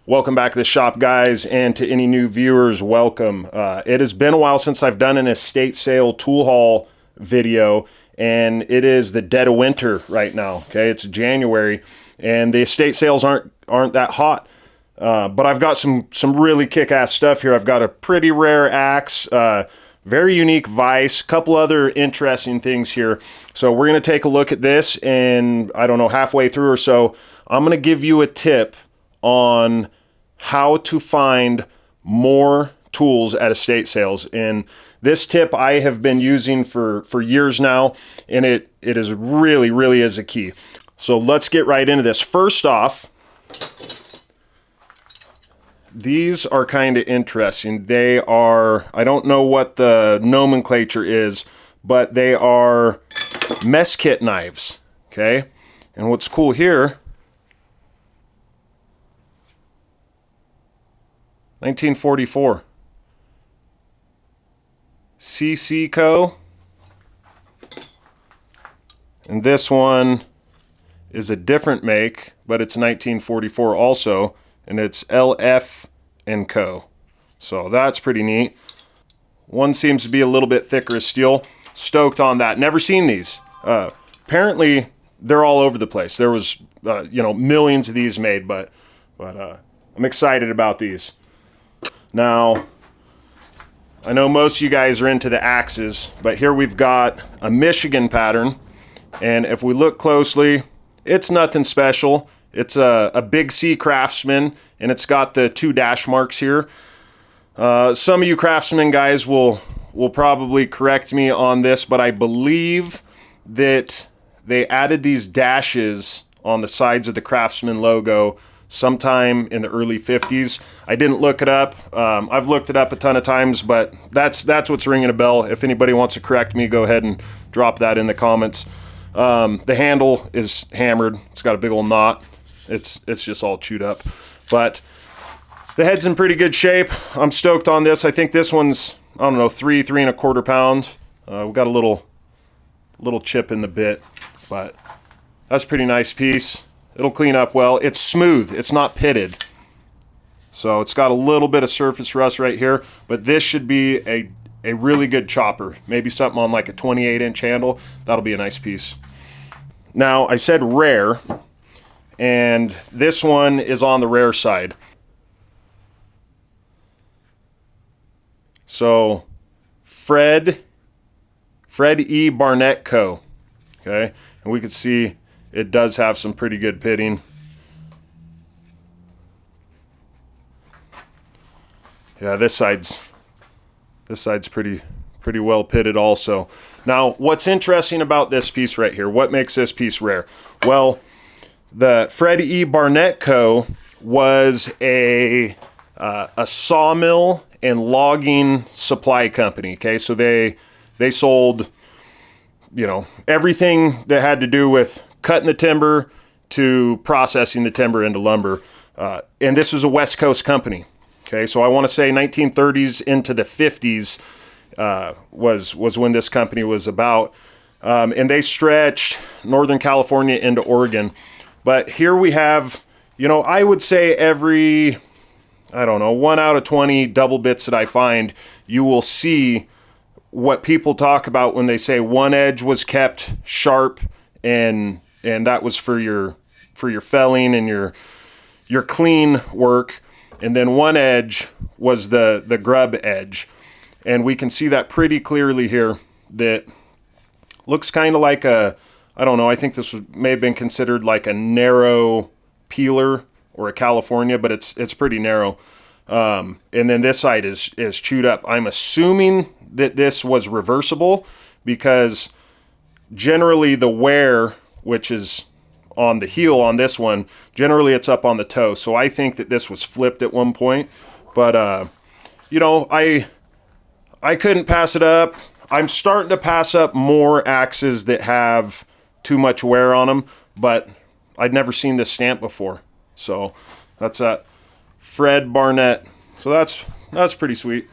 Welcome back to the shop, guys, and to any new viewers, welcome. It has been a while since I've done an estate sale tool haul video, and it is the dead of winter right now. Okay, it's January, and the estate sales aren't that hot. But I've got some really kick-ass stuff here. I've got a pretty rare axe, very unique vise, couple other interesting things here. So we're gonna take a look at this, and I don't know, halfway through or so, I'm gonna give you a tip on how to find more tools at estate sales. And this tip I have been using for years now, and it is really is a key. So let's get right into this. First off, these are kind of interesting. They are, I don't know what the nomenclature is, but they are mess kit knives, okay? And what's cool here, 1944. Co. And this one is a different make, but it's 1944 also, and it's LF & Co. So that's pretty neat. One seems to be a little bit thicker as steel. Stoked on that. Never seen these. Apparently, they're all over the place. There was, millions of these made, but I'm excited about these. Now, I know most of you guys are into the axes, but here we've got a Michigan pattern, and if we look closely, it's nothing special. It's a Big C Craftsman, and it's got the 2 dash marks here. Some of you Craftsman guys will probably correct me on this, but I believe that they added these dashes on the sides of the Craftsman logo sometime in the early 50s. I didn't look it up. I've looked it up a ton of times, but that's what's ringing a bell. If anybody wants to correct me, go ahead and drop that in the comments. The handle is hammered. It's got a big old knot. It's just all chewed up. But the head's in pretty good shape. I'm stoked on this. I think this one's, I don't know, 3.25 pounds. We got a little chip in the bit, but that's a pretty nice piece. It'll clean up well. It's smooth. It's not pitted. So it's got a little bit of surface rust right here, but this should be a really good chopper. Maybe something on like a 28-inch handle. That'll be a nice piece. Now, I said rare, and this one is on the rare side. So, Fred E. Barnett Co. Okay, and we can see it does have some pretty good pitting. Yeah, this side's pretty well pitted also. Now, what's interesting about this piece right here? What makes this piece rare? Well, the Fred E. Barnett Co. was a sawmill and logging supply company. Okay, so they sold, everything that had to do with cutting the timber to processing the timber into lumber. And this was a West Coast company. Okay, so I want to say 1930s into the 50s was when this company was about. And they stretched Northern California into Oregon. But here we have, I would say every, 1 out of 20 double bits that I find, you will see what people talk about when they say one edge was kept sharp, and that was for your felling and your clean work, and then one edge was the grub edge. And we can see that pretty clearly here. That looks kind of like I think this may have been considered like a narrow peeler or a California, but it's pretty narrow. And then this side is chewed up. I'm assuming that this was reversible, because generally the wear, which is on the heel on this one, generally it's up on the toe. So I think that this was flipped at one point. But, I couldn't pass it up. I'm starting to pass up more axes that have too much wear on them, but I'd never seen this stamp before. So that's that Fred Barnett. So that's pretty sweet.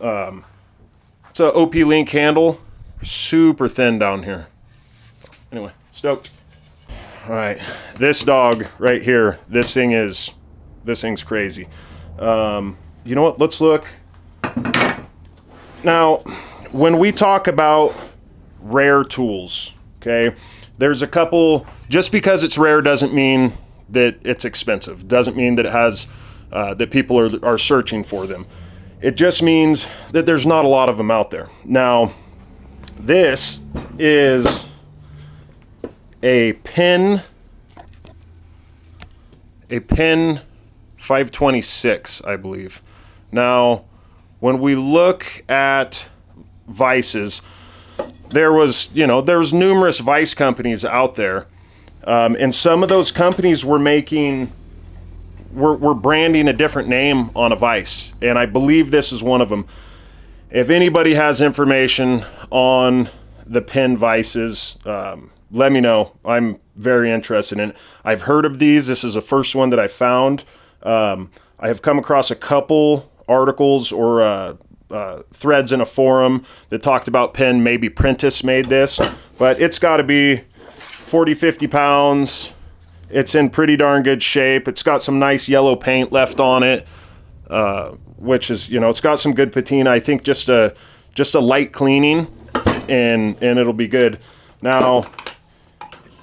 It's a OP Link handle, super thin down here. Anyway, stoked. All right, this dog right here, this thing is This thing's crazy. You know what? Let's look. Now, when we talk about rare tools, okay, there's a couple. Just because it's rare doesn't mean that it's expensive. Doesn't mean that it has that people are searching for them. It just means that there's not a lot of them out there. Now, this is a pin 526, I believe. Now, when we look at vices, there's numerous vice companies out there, and some of those companies were branding a different name on a vice, and I believe this is one of them. If anybody has information on the pin vices, let me know. I'm very interested in it. I've heard of these. This is the first one that I found. I have come across a couple articles or threads in a forum that talked about pin. Maybe Prentice made this, but it's got to be 40, 50 pounds. It's in pretty darn good shape. It's got some nice yellow paint left on it, which is, it's got some good patina. I think just a light cleaning and it'll be good. Now,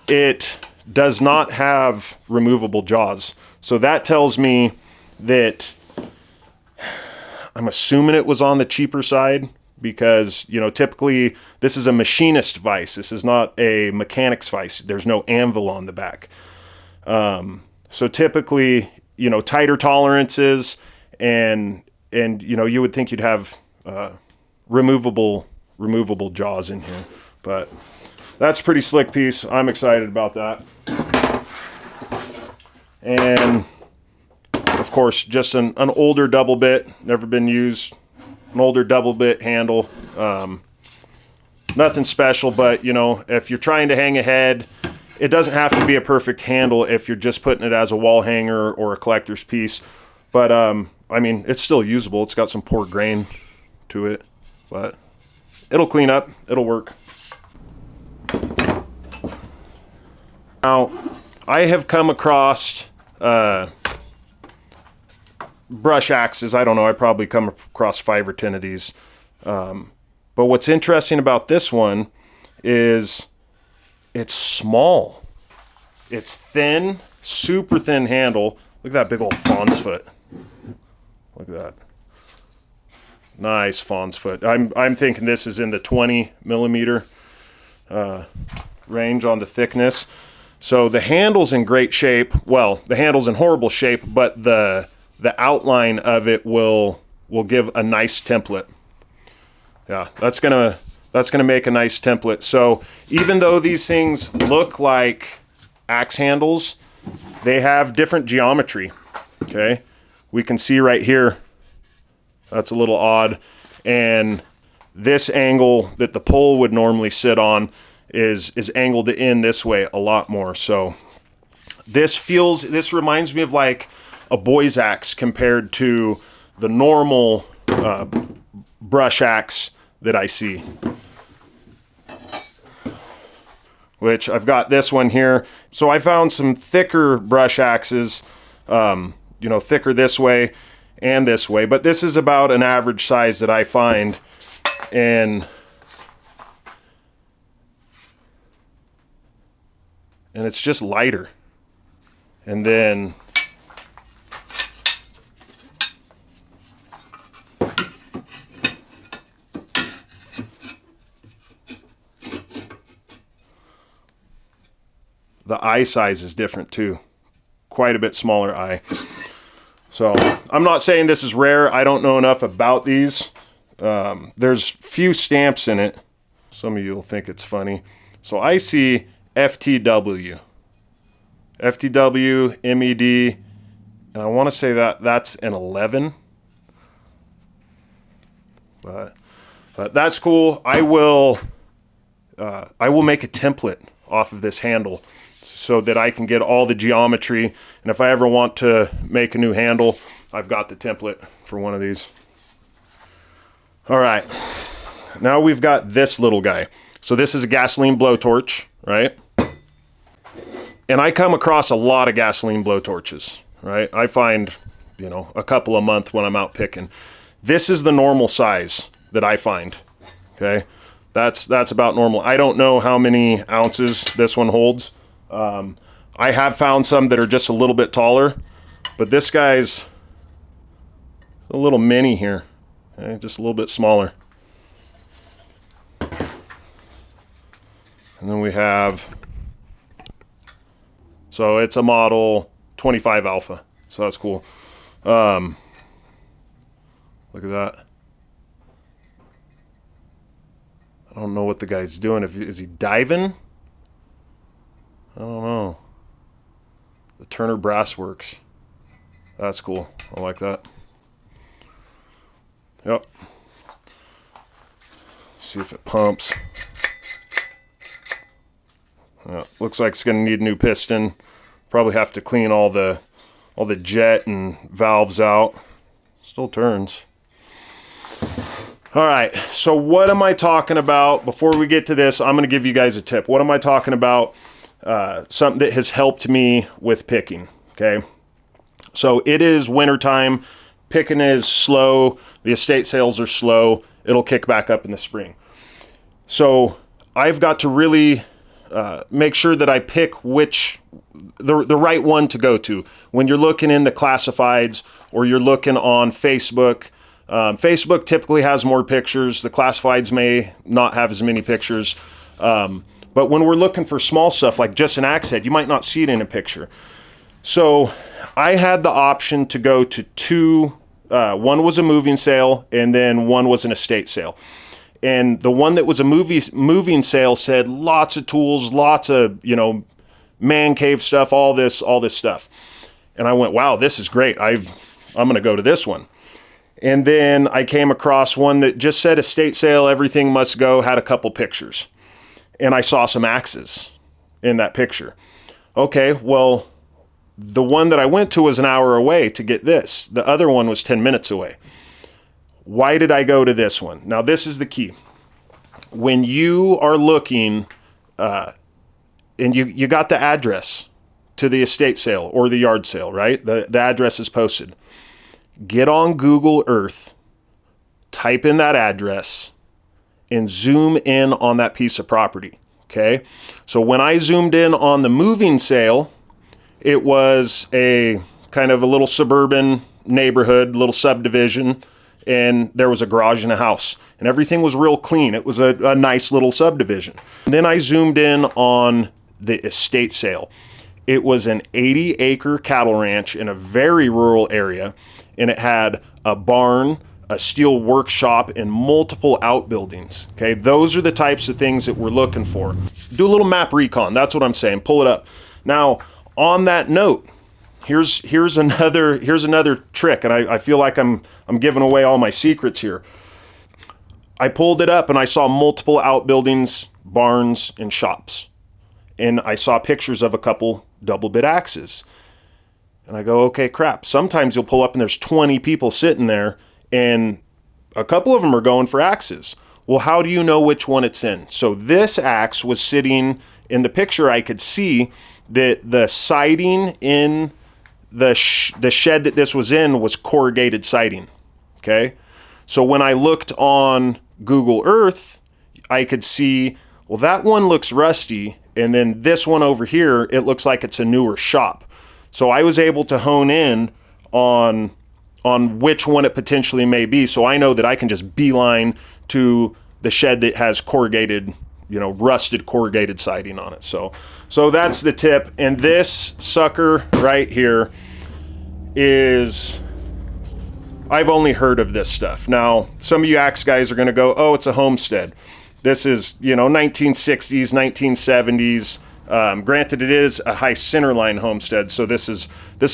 it does not have removable jaws. So that tells me that I'm assuming it was on the cheaper side because, typically this is a machinist vise. This is not a mechanic's vise. There's no anvil on the back. So typically, tighter tolerances and you would think you'd have removable jaws in here, but that's a pretty slick piece. I'm excited about that. And of course, just an older double bit, never been used, an older double bit handle. Nothing special, but if you're trying to hang a head, it doesn't have to be a perfect handle if you're just putting it as a wall hanger or a collector's piece. But it's still usable. It's got some poor grain to it, but it'll clean up. It'll work. Now, I have come across brush axes. I don't know. I probably come across 5 or 10 of these. But what's interesting about this one is it's small. It's thin, super thin handle. Look at that big old fawn's foot. Look at that. Nice fawn's foot. I'm thinking this is in the 20 millimeter range on the thickness. So the handle's in great shape. Well, the handle's in horrible shape, but the outline of it will give a nice template. Yeah, that's gonna make a nice template. So even though these things look like axe handles, they have different geometry. Okay, we can see right here. That's a little odd, and this angle that the pole would normally sit on is angled in this way a lot more. So this reminds me of like a boy's axe compared to the normal brush axe that I see. Which I've got this one here. So I found some thicker brush axes, thicker this way and this way, but this is about an average size that I find, and it's just lighter. And then the eye size is different too. Quite a bit smaller eye. So I'm not saying this is rare. I don't know enough about these. There's few stamps in it. Some of you will think it's funny. So I see FTW, MED, and I want to say that's an 11. But that's cool. I will make a template off of this handle so that I can get all the geometry, and if I ever want to make a new handle, I've got the template for one of these. All right, now we've got this little guy. So this is a gasoline blowtorch, right? And I come across a lot of gasoline blowtorches. right? I find, you know, a couple a month when I'm out picking. This is the normal size that I find, okay? That's about normal. I don't know how many ounces this one holds. I have found some that are just a little bit taller, but this guy's a little mini here, okay? Just a little bit smaller. And then we have, so it's a model 25 Alpha, so that's cool. Look at that. I don't know what the guy's doing. Is he diving? I don't know. The Turner Brass Works. That's cool. I like that. Yep. See if it pumps. Looks like it's going to need a new piston. Probably have to clean all the jet and valves out. Still turns. All right, so what am I talking about? Before we get to this, I'm going to give you guys a tip. What am I talking about? Something that has helped me with picking, okay? So it is wintertime. Picking is slow. The estate sales are slow. It'll kick back up in the spring. So I've got to really make sure that I pick the right one to go to. When you're looking in the classifieds or you're looking on Facebook, Facebook typically has more pictures. The classifieds may not have as many pictures. But when we're looking for small stuff like just an axe head, you might not see it in a picture. So I had the option to go to two. One was a moving sale and then one was an estate sale. And the one that was a moving sale said lots of tools, lots of, you know, man cave stuff, all this stuff. And I went, wow, this is great. I'm going to go to this one. And then I came across one that just said estate sale, everything must go, had a couple pictures. And I saw some axes in that picture. Okay, well, the one that I went to was an hour away to get this. The other one was 10 minutes away. Why did I go to this one? Now, this is the key. When you are looking, and you got the address to the estate sale or the yard sale, right? The address is posted. Get on Google Earth, type in that address, and zoom in on that piece of property, okay? So when I zoomed in on the moving sale, it was a kind of a little suburban neighborhood, little subdivision, and there was a garage and a house, and everything was real clean. It was a nice little subdivision. And then I zoomed in on the estate sale. It was an 80-acre cattle ranch in a very rural area, and it had a barn, a steel workshop, and multiple outbuildings. Okay, those are the types of things that we're looking for. Do a little map recon. That's what I'm saying. Pull it up. Now, on that note, here's another trick, and I feel like I'm giving away all my secrets here. I pulled it up and I saw multiple outbuildings, barns, and shops, and I saw pictures of a couple double bit axes. And I go, okay, crap. Sometimes you'll pull up and there's 20 people sitting there, and a couple of them are going for axes. Well, how do you know which one it's in? So this axe was sitting in the picture. I could see that the siding in the shed that this was in was corrugated siding, okay? So when I looked on Google Earth, I could see, well, that one looks rusty, and then this one over here, it looks like it's a newer shop. So I was able to hone in on which one it potentially may be, so I know that I can just beeline to the shed that has corrugated, you know, rusted corrugated siding on it. So that's the tip. And this sucker right here is, I've only heard of this stuff. Now, some of you axe guys are going to go, oh, it's a Homestead. This is, you know, 1960s, 1970s. Granted, it is a high centerline Homestead, so this is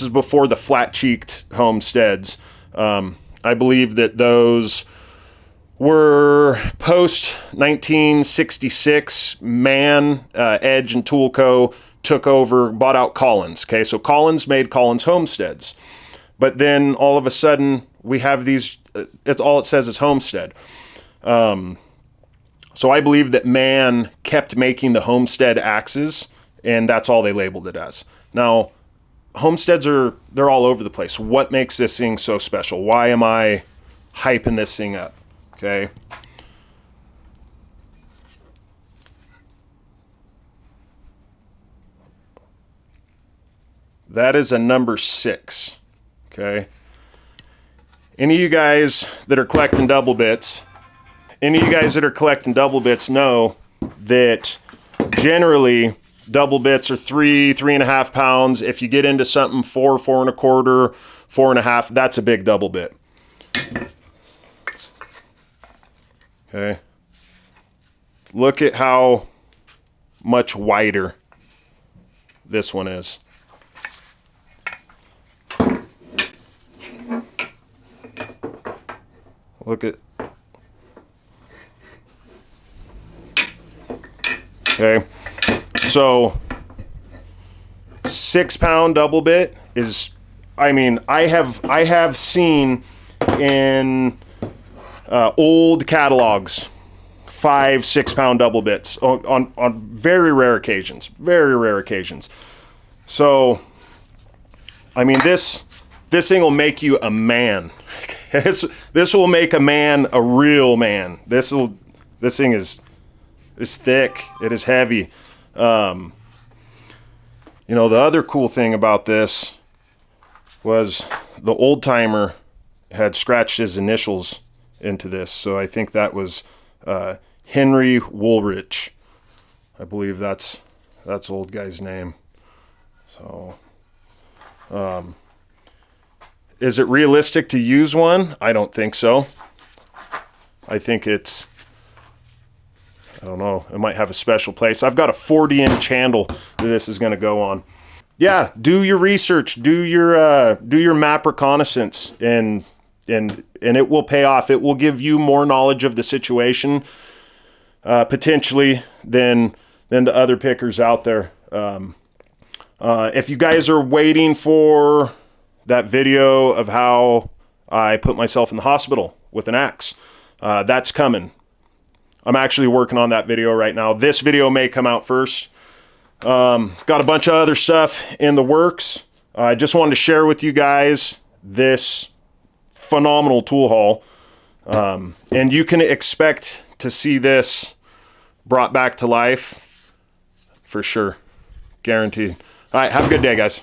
before the flat-cheeked Homesteads. I believe that those were post 1966. Edge and Tool Co. took over, bought out Collins. Okay, so Collins made Collins Homesteads, but then all of a sudden we have these. All it says is Homestead. So I believe that Man kept making the Homestead axes, and that's all they labeled it as. Now, Homesteads they're all over the place. What makes this thing so special? Why am I hyping this thing up? Okay. That is a number 6. Okay. Any of you guys that are collecting double bits, know that generally double bits are 3.5 pounds. If you get into something 4, 4.25, 4.5, that's a big double bit. Okay. Look at how much wider this one is. Look at. Okay. So 6-pound double bit is, I mean, I have seen in old catalogs 5-6-pound double bits on very rare occasions. So, I mean, this thing will make you a man. This will make a man a real man. This thing is thick. It is heavy. You know, the other cool thing about this was the old timer had scratched his initials into this, so I think that was Henry Woolrich. I believe that's old guy's name. So, is it realistic to use one? I don't think so. I think it's, I don't know, it might have a special place. I've got a 40-inch handle that this is going to go on. Yeah, do your research, do your map reconnaissance, and it will pay off. It will give you more knowledge of the situation, potentially, than the other pickers out there. If you guys are waiting for that video of how I put myself in the hospital with an axe, that's coming. I'm actually working on that video right now. This video may come out first. Got a bunch of other stuff in the works. I just wanted to share with you guys this phenomenal tool haul. And you can expect to see this brought back to life for sure. Guaranteed. All right, have a good day, guys.